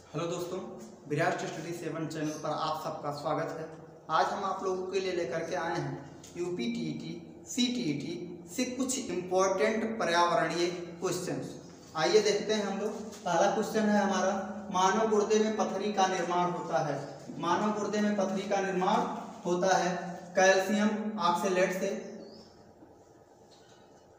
Hello दोस्तों, Virat study 7 channel पर आप सबका स्वागत है। आज हम आप लोगों के लिए लेकर के आए हैं यूपी टीईटी सीटीईटी से कुछ इम्पोर्टेंट पर्यावरणीय क्वेश्चंस। आइए देखते हैं हम लोग। पहला क्वेश्चन है हमारा, मानव गुर्दे में पथरी का निर्माण होता है। मानव गुर्दे में पथरी का निर्माण होता है कैल्शियम ऑक्सलेट से,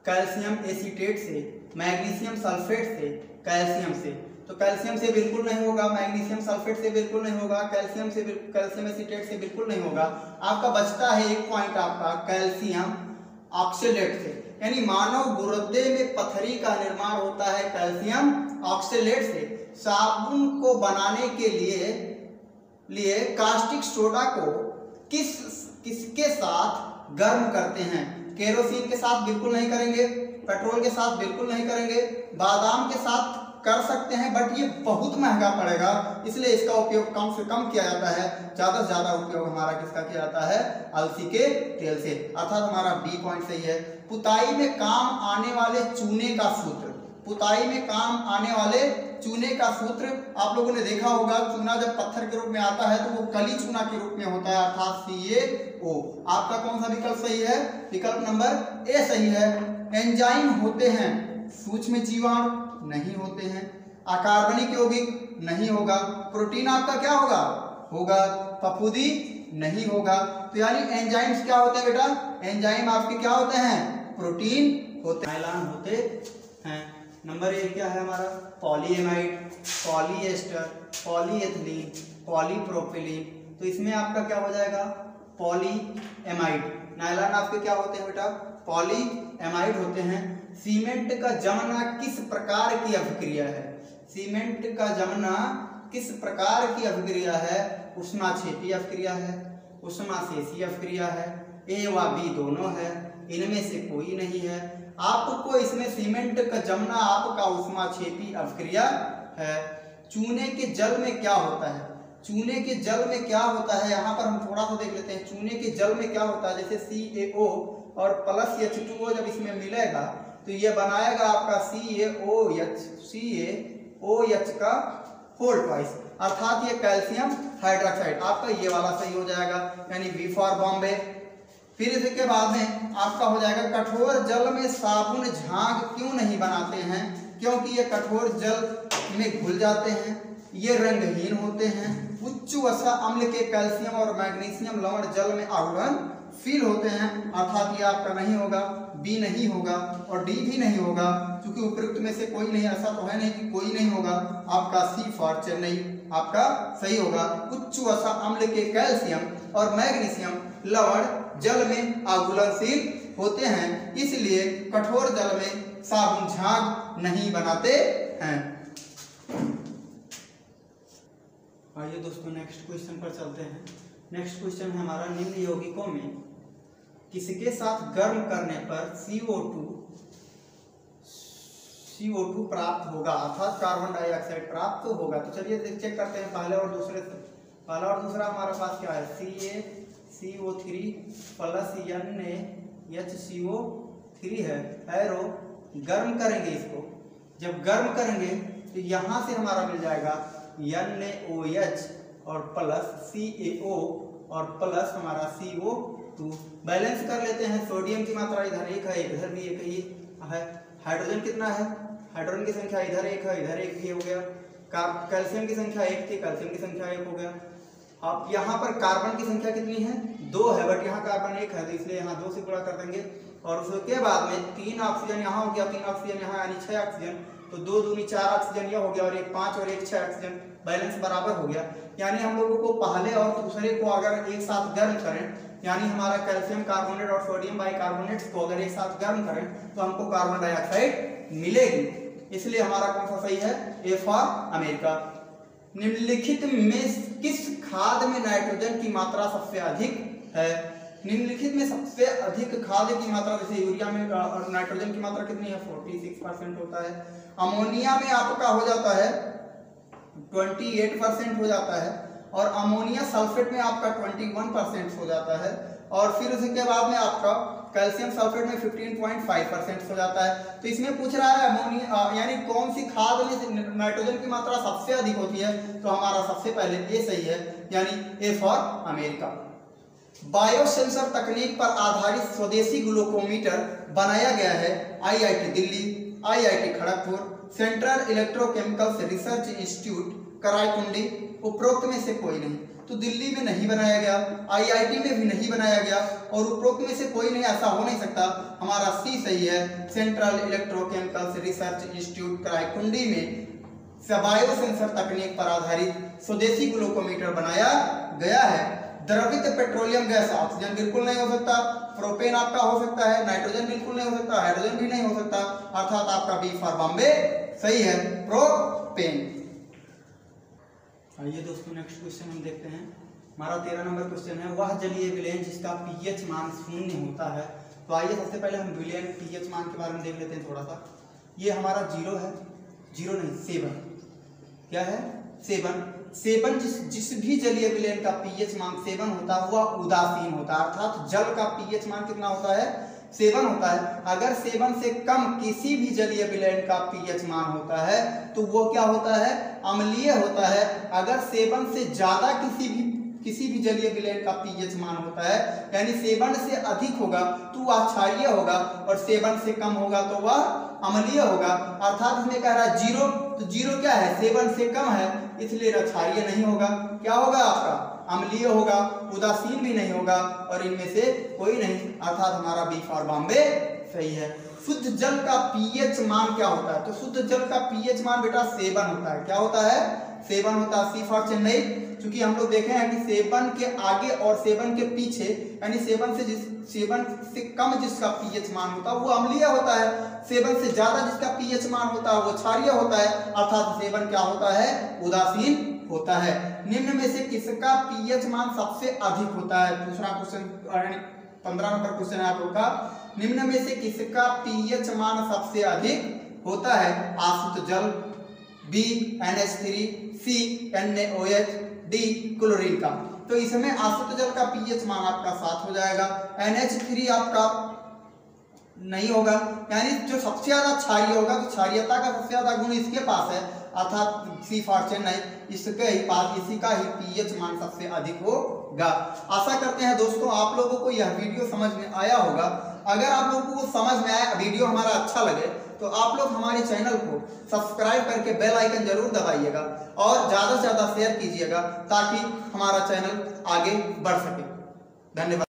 कैल्शियम एसीटेट से, मैग्नीशियम सल्फेट से, कैल्शियम से। तो कैल्शियम से बिल्कुल नहीं होगा, मैग्नीशियम सल्फेट से बिल्कुल नहीं होगा, कैल्शियम एसीटेट से बिल्कुल नहीं होगा। आपका बचता है एक पॉइंट आपका कैल्शियम ऑक्सलेट से। यानी मानव गुर्दे में पथरी का निर्माण होता है कैल्शियम ऑक्सलेट से। साबुन को बनाने के लिए कास्टिक सोडा को किसके साथ गर्म करते हैं? केरोसिन के साथ बिल्कुल नहीं करेंगे, पेट्रोल के साथ बिल्कुल नहीं करेंगे, बादाम के साथ कर सकते हैं, बट ये बहुत महंगा पड़ेगा, इसलिए इसका उपयोग कम से कम किया जाता है। ज्यादा से ज्यादा उपयोग हमारा किसका किया जाता है? अलसी के तेल से। अर्थात हमारा बी पॉइंट सही है। पुताई में काम आने वाले चूने का सूत्र। पुताई में काम आने वाले चूने का सूत्र आप लोगों ने देखा होगा। चूना जब पत्थर के रूप में आता है तो वो कली चूना के रूप में होता है, अर्थात CaO। आपका कौन सा विकल्प सही है? विकल्प नंबर ए सही है। एंजाइम होते हैं सूक्ष्म जीवाणु, नहीं होते हैं। अकार्बनिक यौगिक नहीं होगा। प्रोटीन आपका क्या होगा? फफूंदी नहीं होगा। तो यानी एंजाइम्स क्या होते हैं बेटा? एंजाइम आपके क्या होते हैं? प्रोटीन होते हैं, नायलॉन होते हैं। नंबर 1 क्या है हमारा? Polyamide, polyester, polyethylene, polypropylene. तो इसमें आपका क्या हो जाएगा? पॉलीएमाइड। नायलॉन आपके क्या होते हैं बेटा? पॉलीएमाइड होते हैं। सीमेंट का जमना किस प्रकार की अभिक्रिया है? सीमेंट का जमना किस प्रकार की अभिक्रिया है? उष्माक्षेपी अभिक्रिया है, उष्माशेषी अभिक्रिया है, ए व बी दोनों है, इनमें से कोई नहीं है। आपको इसमें सीमेंट का जमना आपका उष्माक्षेपी अभिक्रिया है। चूने के जल में क्या होता है? चूने के जल में क्या होता है? यहाँ पर हम थोड़ा सा देख लेते हैं। चूने के जल में क्या होता है? जैसे CaO और प्लस H2O जब इसमें मिलेगा तो ये बनाएगा आपका CaOH का होल ट्वाइस, अर्थात ये कैल्शियम हाइड्रोक्साइड। आपका ये वाला सही हो जाएगा, यानी बी फॉर बॉम्बे। फिर इसके बाद में आपका हो जाएगा, कठोर जल में साबुन झाग क्यों नहीं बनाते हैं? क्योंकि ये कठोर जल में घुल जाते हैं, ये रंगहीन होते हैं। उच्च वसा अम्ल के कैल्शियम और मैग्नीशियम लवण जल में घुलनशील होते हैं, अर्थात ये आपका नहीं होगा, बी नहीं होगा और डी भी नहीं होगा, क्योंकि उपयुक्त में से कोई नहीं। ऐसा तो है नहीं कि कोई नहीं होगा। आपका सी फॉर चेन्नई आपका सही होगा। उच्च वसा अम्ल के कैल्शियम और मैग्नीशियम लवण जल में अघुलनशील होते हैं, इसलिए कठोर जल में साबुन झाग नहीं बनाते हैं। आइए दोस्तों नेक्स्ट क्वेश्चन पर चलते हैं। नेक्स्ट क्वेश्चन है हमारा, निम्न यौगिकों में किसके साथ गर्म करने पर CO2 प्राप्त होगा? अर्थात कार्बन डाइऑक्साइड प्राप्त होगा। तो चलिए चेक करते हैं पहले और दूसरे से। पहला और दूसरा हमारे पास क्या है? CaCO3 प्लस NaHCO3 है। एरो गर्म करेंगे इसको, जब गर्म करेंगे तो यहाँ से हमारा मिल जाएगा NaOH और प्लस CaO और प्लस हमारा CO2। बैलेंस कर लेते हैं। सोडियम की मात्रा इधर 1 है, इधर भी 1 ही है। हाइड्रोजन कितना है? हाइड्रोजन की संख्या इधर 1 है, इधर 1 भी हो गया। कैल्शियम की संख्या 1 थी, कैल्शियम की संख्या 1 हो गया। अब यहाँ पर कार्बन की संख्या कितनी है? 2 है, बट यहाँ कार्बन 1 है, तो इसलिए यहाँ 2 से गुणा कर देंगे। और उसके बाद में 3 ऑक्सीजन यहाँ हो गया, 3 ऑक्सीजन यहाँ, यानी 6 ऑक्सीजन। तो 2 दूनी 4 ऑक्सीजन यह हो गया, और 1 5 और 1 6 ऑक्सीजन। बैलेंस बराबर हो गया। यानी हम लोगों को पहले और दूसरे को अगर एक साथ गर्म करें, यानी हमारा कैल्शियम कार्बोनेट और सोडियम बाइकार्बोनेट को अगर एक साथ गर्म करें तो हमको कार्बन डाइऑक्साइड मिलेगी। इसलिए हमारा कौन सा सही है? A for America. निम्नलिखित में किस खाद में नाइट्रोजन की मात्रा सबसे अधिक है? निम्नलिखित में सबसे अधिक खाद की मात्रा, जैसे यूरिया में नाइट्रोजन की मात्रा कितनी है? 46% होता है। अमोनिया में आपका हो जाता है 28% हो जाता है, और अमोनिया सल्फेट में आपका 21% हो जाता है। और फिर उसके बाद में आपका कैल्शियम सल्फेट में 15.5% हो जाता है। तो इसमें पूछ रहा है अमोनिया यानी कौन सी खाद में नाइट्रोजन की मात्रा सबसे अधिक होती है, तो हमारा सबसे पहले ए सही है, यानी ए फॉर अमेरिका। बायोसेंसर तकनीक पर आधारित स्वदेशी ग्लूकोमीटर बनाया गया है IIT Delhi, IIT Kharagpur, central electrochemicals research institute Karaikudi, उपरोक्त में से कोई नहीं। तो दिल्ली में नहीं बनाया गया, IIT में भी नहीं बनाया गया और उपरोक्त में से कोई नहीं, ऐसा हो नहीं सकता। हमारा सी सही है, सेंट्रल इलेक्ट्रोकेमिकल्स रिसर्च इंस्टीट्यूट कराईकुंडी में बायोसेंसर तकनीक पर आधारित स्वदेशी ग्लूकोमीटर बनाया गया है। द्रवित पेट्रोलियम गैस ऑक्सीजन बिल्कुल नहीं हो सकता, प्रोपेन आपका हो सकता है, नाइट्रोजन बिल्कुल नहीं हो सकता, हाइड्रोजन भी नहीं हो सकता, अर्थात आपका बी फॉर बॉम्बे सही है, प्रोपेन। आइए दोस्तों नेक्स्ट क्वेश्चन हम देखते हैं। हमारा 13 नंबर क्वेश्चन है, वह जलीय विलयन जिसका pH मान 0 होता है। तो आइए सबसे पहले हम विलयन pH मान के बारे में देख लेते हैं थोड़ा सा। ये हमारा 0 है, 0 नहीं 7, क्या है 7 जिस भी जलीय विलयन का pH मान 7 होता है वह उदासीन होता है, अर्थात जल का pH मान कितना होता है 7 होता है। अगर 7 से कम किसी भी जलीय विलयन का pH मान होता है तो वो क्या होता है, अम्लीय होता है। अगर 7 से ज्यादा किसी भी जलीय विलयन का pH मान होता है, यानी 7 से अधिक होगा तो वह क्षारीय होगा और 7 से कम होगा तो वह अम्लीय होगा। अर्थात इसमें कह रहा है 0, तो 0 क्या है 7 से कम है, इसलिए क्षारीय नहीं होगा। क्या होगा आपका, अम्लीय होगा, उदासीन भी नहीं होगा और इनमें से कोई नहीं, अर्थात हमारा बी फॉर बॉम्बे सही है। शुद्ध जल का pH मान क्या होता है, तो शुद्ध जल का pH मान बेटा 7 होता है। क्या होता है 7 होता है, सी फॉर चेन्नई। क्योंकि हम लोग देखे हैं कि 7 के आगे और 7 के पीछे, यानी 7 से कम जिसका pH मान होता है वो अम्लीय होता है, 7 से ज्यादा जिसका pH मान होता है वो क्षारीय होता है, अर्थात 7 क्या होता है, उदासीन होता है। निम्न में से किसका pH मान सबसे अधिक होता है, दूसरा क्वेश्चन 15 नंबर क्वेश्चन है आप लोग का। निम्न में से किसका pH मान सबसे अधिक होता है, आशुद्ध जल, B NH3, C NaOH, D chlorine का। तो इसमें आशुद्ध जल का pH मान आपका 7 हो जाएगा, NH3 आपका नहीं होगा, यानी जो सबसे ज्यादा क्षारीय होगा तो क्षारीयता का सबसे ज्यादा गुण इसके पास है, अर्थात सी फॉर चेन्नई, इसके ही पास इसी का ही pH मान सबसे अधिक होगा। आशा करते हैं दोस्तों आप लोगों को यह वीडियो समझ में आया होगा। अगर आप लोगों को समझ में आया, वीडियो हमारा अच्छा लगे तो आप लोग हमारे चैनल को सब्सक्राइब करके बेल आइकन जरूर दबाइएगा और ज़्यादा से ज़्यादा शेयर कीजिएगा ताकि हमारा चैनल आगे बढ़ सके। धन्यवाद।